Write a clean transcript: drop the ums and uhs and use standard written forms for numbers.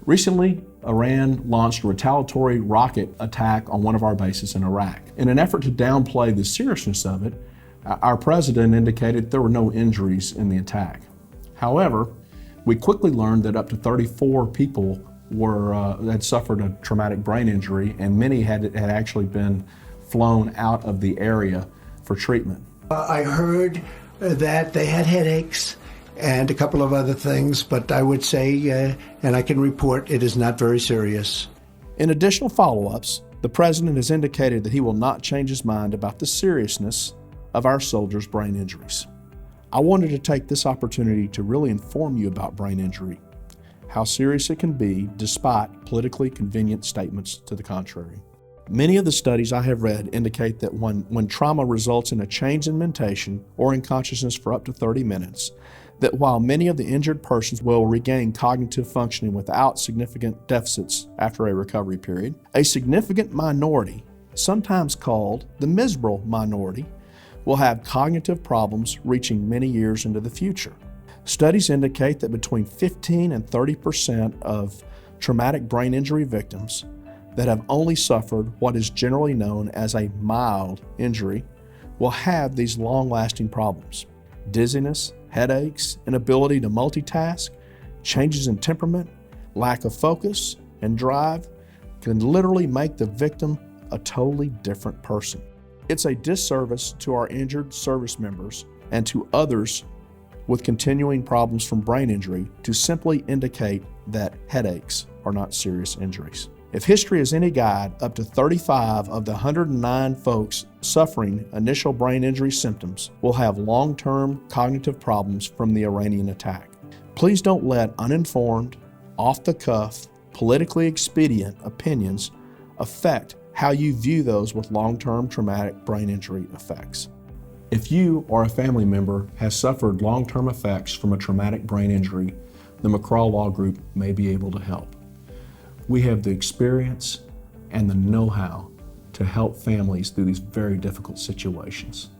Recently, Iran launched a retaliatory rocket attack on one of our bases in Iraq. In an effort to downplay the seriousness of it, our president indicated there were no injuries in the attack. However, we quickly learned that up to 34 people had suffered a traumatic brain injury, and many had actually been flown out of the area for treatment. I heard that they had headaches and a couple of other things, but I would say, and I can report, it is not very serious. In additional follow-ups, the president has indicated that he will not change his mind about the seriousness of our soldiers' brain injuries. I wanted to take this opportunity to really inform you about brain injury, how serious it can be despite politically convenient statements to the contrary. Many of the studies I have read indicate that when trauma results in a change in mentation or in consciousness for up to 30 minutes, that while many of the injured persons will regain cognitive functioning without significant deficits after a recovery period, a significant minority, sometimes called the miserable minority, will have cognitive problems reaching many years into the future. Studies indicate that between 15 and 30% of traumatic brain injury victims that have only suffered what is generally known as a mild injury will have these long-lasting problems. Dizziness, headaches, inability to multitask, changes in temperament, lack of focus, and drive can literally make the victim a totally different person. It's a disservice to our injured service members and to others with continuing problems from brain injury to simply indicate that headaches are not serious injuries. If history is any guide, up to 35 of the 109 folks suffering initial brain injury symptoms will have long-term cognitive problems from the Iranian attack. Please don't let uninformed, off-the-cuff, politically expedient opinions affect how you view those with long-term traumatic brain injury effects. If you or a family member has suffered long-term effects from a traumatic brain injury, the McCraw Law Group may be able to help. We have the experience and the know-how to help families through these very difficult situations.